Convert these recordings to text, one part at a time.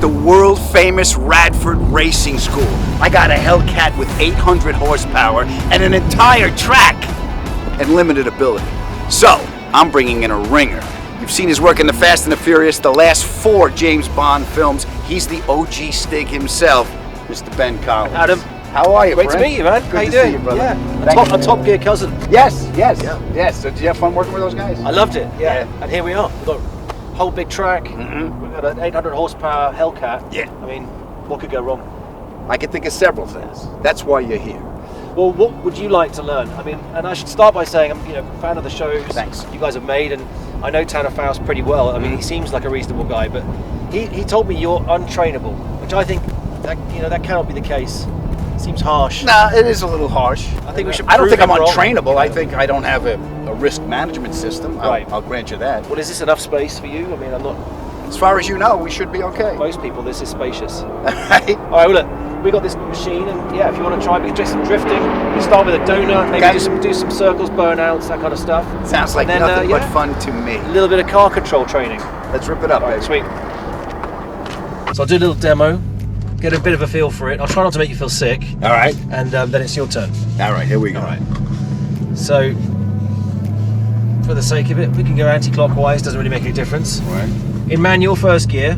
the world-famous Radford Racing School. I got a Hellcat with 800 horsepower and an entire track and limited ability. So, I'm bringing in a ringer. You've seen his work in The Fast and the Furious, the last 4 James Bond films. He's the OG Stig himself, Mr. Ben Collins. Adam. How are you, Great to meet you, man. Good How you to doing? see you, brother. Yeah. A Top Gear cousin. Yes. So did you have fun working with those guys? I loved it, yeah. And here we are. We've got a whole big track. We've got an 800 horsepower Hellcat. Yeah. I mean, what could go wrong? I can think of several things. That's why you're here. Well, what would you like to learn? I mean, and I should start by saying I'm, a fan of the shows. Thanks. You guys have made, and I know Tanner Foust pretty well. I mean, he seems like a reasonable guy, but he told me you're untrainable, which I think that that cannot be the case. Seems harsh. Nah, it is a little harsh. I think we should. I don't think I'm prove him untrainable. wrong. I think I don't have a risk management system. Right. I'll grant you that. Well, is this enough space for you? I mean, I'm not. As far as you know, we should be okay. Most people, this is spacious. Right? All right, well, look, we got this machine, and yeah, if you want to try, we can do some drifting. We start with a donut, maybe do some circles, burnouts, that kind of stuff. Sounds like And then, nothing but fun to me. A little bit of car control training. Let's rip it up, baby. Sweet. So I'll do a little demo, get a bit of a feel for it. I'll try not to make you feel sick. All right. And then it's your turn. All right, here we go. All right. So, for the sake of it, we can go anti-clockwise. Doesn't really make any difference. All right. In manual, first gear,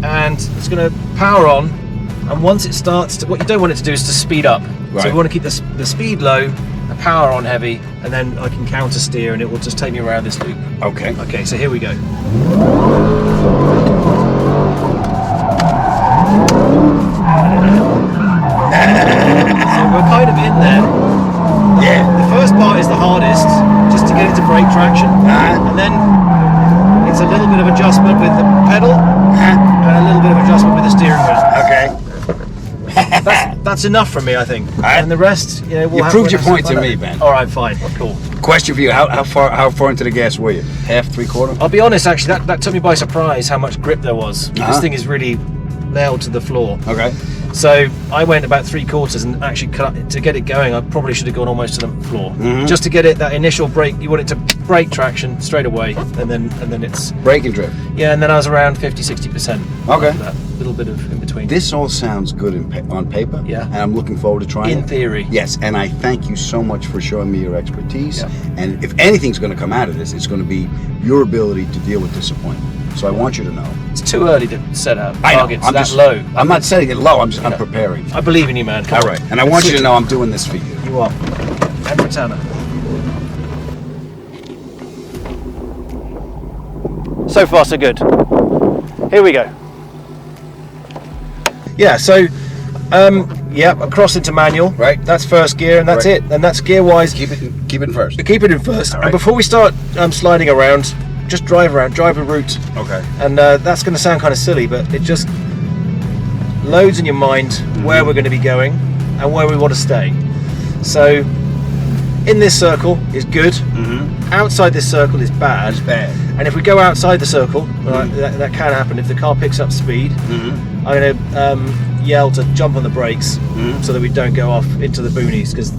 and it's going to power on. And once it starts, what you don't want it to do is to speed up. Right. So we want to keep the speed low, the power on heavy, and then I can counter steer, and it will just take me around this loop. Okay. Okay, so here we go. So we're kind of in there. Yeah. The first part is the hardest, just to get it to brake traction, and then it's a little bit of adjustment with the pedal, and a little bit of adjustment with the steering wheel. Okay. That's enough for me, I think. Right. And the rest, we'll You have proved your have some point to fun me, at. Ben. All right, fine, cool. Question for you: How far into the gas were you? Half, 3/4? I'll be honest, actually, that took me by surprise how much grip there was. This thing is really nailed to the floor. Okay. So I went about 3/4, and actually to get it going, I probably should have gone almost to the floor, just to get it that initial brake. You want it to brake traction straight away, and then it's Brake and drift. yeah, and then I was around 50-60%. Okay. That little bit of in between. This all sounds good on paper. Yeah. And I'm looking forward to trying it. In theory. Yes, and I thank you so much for showing me your expertise. Yeah. And if anything's going to come out of this, it's going to be your ability to deal with disappointment. So I want you to know. It's too early to set out I know, targets I'm that just low. I'm not setting it low. I'm preparing. I believe in you, man. Come All on. right. And I want you to know I'm doing this for you. You are. And for Tanner. So far, so good. Here we go. Yeah, so, across into manual. Right. That's first gear, and that's Right. it. And that's gear-wise. Keep it first. Keep it in first. All And right. before we start sliding around, just drive a route. Okay. And that's going to sound kind of silly, but it just loads in your mind where we're going to be going and where we want to stay. So, in this circle is good. Outside this circle is bad. It's bad. And if we go outside the circle, that can happen. If the car picks up speed, I'm going to yell to jump on the brakes so that we don't go off into the boonies, because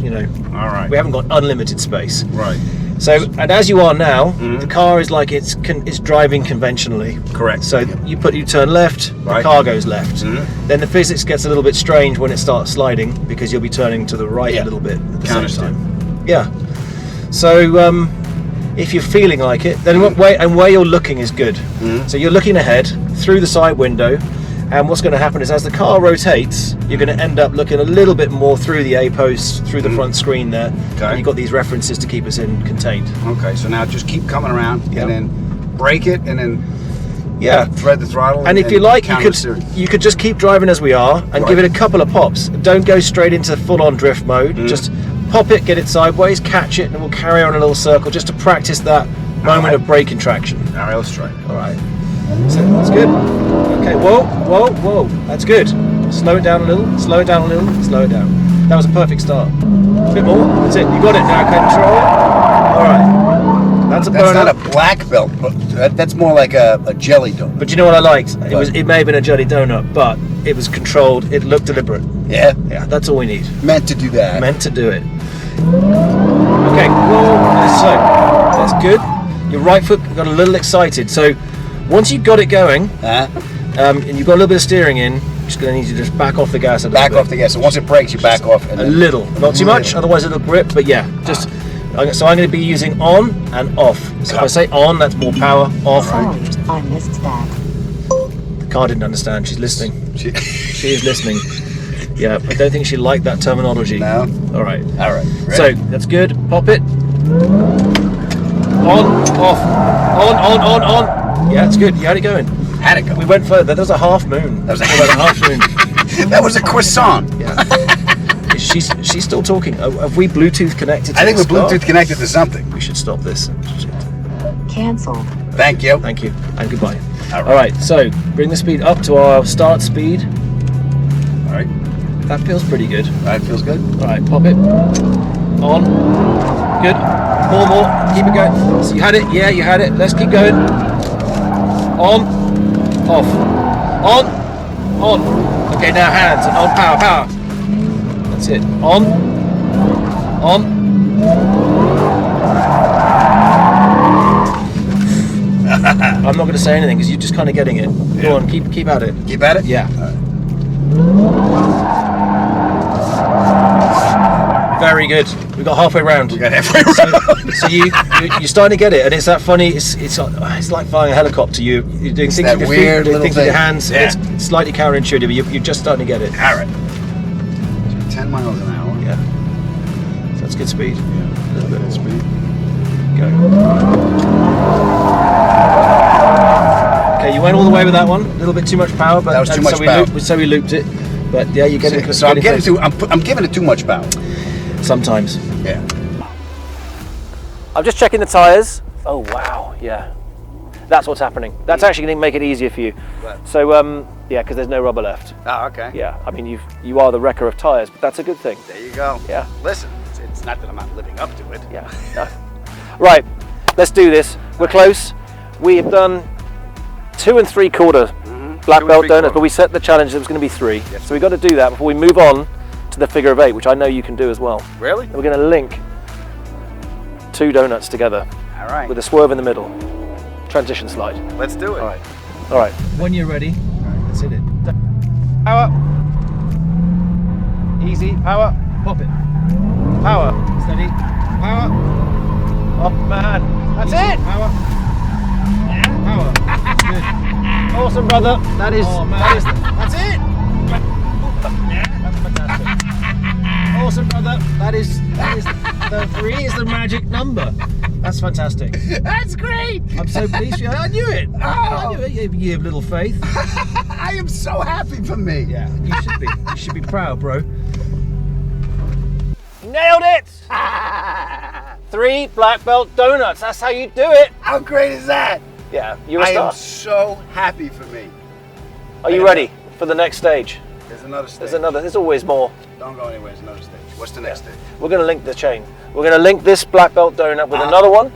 All right. we haven't got unlimited space. Right. So, and as you are now, the car is like it's driving conventionally. Correct. So you turn left, the Right. car goes left. Then the physics gets a little bit strange when it starts sliding, because you'll be turning to the right a little bit at the same Countersteer. time. Yeah. So if you're feeling like it, then where you're looking is good. So you're looking ahead through the side window, and what's going to happen is as the car rotates, you're going to end up looking a little bit more through the A-post, through the front screen there. Okay. And you've got these references to keep us contained. Okay. So now just keep coming around, Yep. and then brake it, and then thread the throttle. And if you like, counter steer. you could just keep driving as we are and give it a couple of pops. Don't go straight into full-on drift mode. Just pop it, get it sideways, catch it, and we'll carry on a little circle just to practice that moment of braking traction. All right. Let's try. All right. So that's good. Okay. Whoa. That's good. Slow it down a little. Slow it down a little. Slow it down. That was a perfect start. A bit more. That's it. You got it now. Control it. All right. That's a That's burner. not a black belt. That's more like a jelly donut. But you know what I liked? It may have been a jelly donut, but it was controlled. It looked deliberate. Yeah. Yeah, that's all we need. Meant to do that. Meant to do it. Okay, so that's good. Your right foot got a little excited. So once you've got it going, and you've got a little bit of steering in, just going to need you to just back off the gas a little bit. Back off the gas. So once it brakes, you back off. And a little, not too much, otherwise it'll grip. But yeah, just. So I'm going to be using on and off. So if I say on, that's more power. Off. Sorry, I missed that. The car didn't understand. She's listening. She is listening. Yeah, I don't think she liked that terminology. No. All right. Ready? So that's good. Pop it. On, off. On. Yeah, it's good. You had it going. Had it go. We went further. There was a half moon. That was a half moon. That was a croissant. Yeah. She's still talking. Have we Bluetooth connected to I think this we're Bluetooth car? connected to something. We should stop this. Cancelled. Thank you. Thank you, and goodbye. All right, so bring the speed up to our start speed. All right. That feels pretty good. That feels good. All right, pop it. On. Good. More. Keep it going. So you had it? Yeah, you had it. Let's keep going. On. Off. On. Okay, now hands. And on, power. That's it. On. I'm not going to say anything because you're just kind of getting it. Yeah. Go on, keep at it. Keep at it? Yeah. Very good. We got halfway round. We got halfway around. So you're starting to get it, and it's that funny. It's like flying a helicopter. You're doing things that with your weird feet, doing little things with your thing. hands. Yeah. It's slightly counterintuitive, but you're just starting to get it. All right. 10 miles an hour. Yeah. So that's good speed. Yeah. A little bit of speed. Go. Okay, you went all the way with that one. A little bit too much power, but That was too much power. So we looped it. But yeah, you're getting. So I'm giving it too much power. Sometimes. Yeah. I'm just checking the tyres. Oh wow, yeah. That's what's happening. That's actually going to make it easier for you. Right. So yeah, because there's no rubber left. Oh, okay. Yeah, I mean you are the wrecker of tyres, but that's a good thing. There you go. Yeah. Listen, it's not that I'm not living up to it. Yeah. No. Right, let's do this. We're close. We have done 2 3/4 black 2 belt 3/4. donuts, but we set the challenge that it was going to be 3. Yes. So we've got to do that before we move on to the figure of 8, which I know you can do as well. Really? And we're going to link 2 donuts together All right. with a swerve in the middle. Transition slide. Let's do it. All right. When you're ready, let's hit it. Power. Easy. Power. Pop it. Power. Steady. Power. Up, man. That's Easy. it. Power. Power. Good. Awesome, brother. That is. Oh, man. That's it. That's fantastic. Awesome, brother. That is the 3 is the magic number. That's fantastic. That's great. I'm so pleased for you. I knew it. Oh. I knew it. You have little faith. I am so happy for me. Yeah, you should be. You should be proud, bro. Nailed it! 3 black belt donuts. That's how you do it. How great is that? Yeah, you're a I star. am so happy for me. Are you ready for the next stage? There's another stage. There's always more. Don't go anywhere. There's another stage. What's the next stage? We're going to link the chain. We're going to link this black belt donut with another one.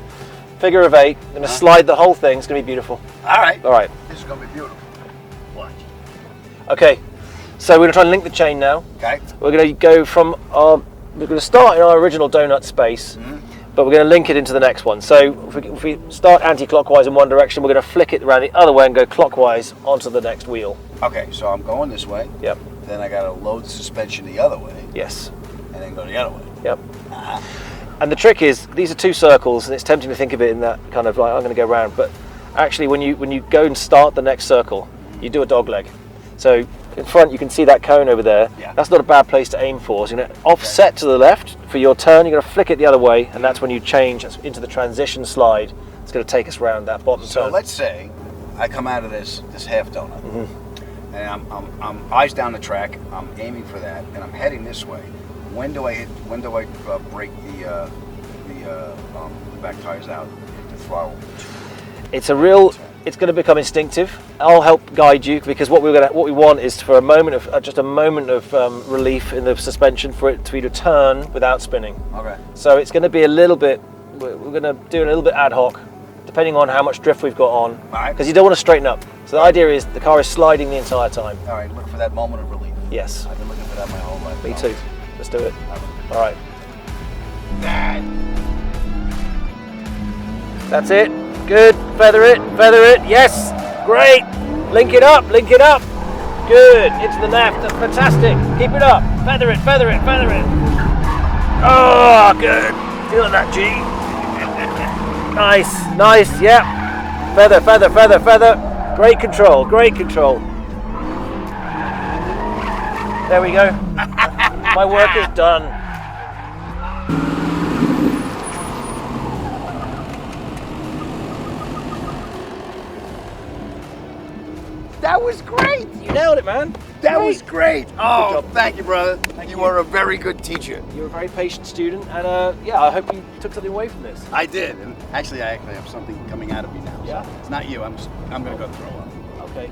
Figure of 8. We're going to slide the whole thing. It's going to be beautiful. All right. All right. This is going to be beautiful. Watch. Okay. So we're going to try and link the chain now. Okay. We're going to go from we're going to start in our original donut space, but we're going to link it into the next one. So if we start anti-clockwise in one direction, we're going to flick it around the other way and go clockwise onto the next wheel. Okay, so I'm going this way. Yep. Then I got to load the suspension the other way. Yes. And then go the other way. Yep. And the trick is, these are 2 circles, and it's tempting to think of it in that kind of like, I'm going to go round, but actually when you go and start the next circle, you do a dog leg. So in front you can see that cone over there. Yeah. That's not a bad place to aim for. So you're going to offset to the left for your turn, you're going to flick it the other way, and that's when you change into the transition slide. It's going to take us round that bottom So turn. let's say I come out of this half donut, and I'm eyes down the track. I'm aiming for that, and I'm heading this way. When do I break the back tires out, hit the throttle? It's going to become instinctive. I'll help guide you because what we want is for a moment of relief in the suspension for it to be to turn without spinning. Okay. So it's going to be a little bit. We're going to do a little bit ad hoc, depending on how much drift we've got on. Right. Because you don't want to straighten up. So the idea is the car is sliding the entire time. All right. Look for that moment of relief. Yes. I've been looking for that my whole life. Me too. Let's do it. All right. That's it. Good. Feather it. Yes. Great. Link it up, link it up. Good, into the left, that's fantastic. Keep it up, feather it, feather it, feather it. Oh, good. Feeling that, G. Nice, nice, yeah. Feather, feather, feather, feather. Great control, great control. There we go. My work is done. That was great. You nailed it, man. That was great. Oh, job. thank you, brother. Thank you you. are a very good teacher. You're a very patient student, and yeah, I hope you took something away from this. I did, and actually, I have something coming out of me now. Yeah? So it's not you. I'm gonna go throw up. Okay.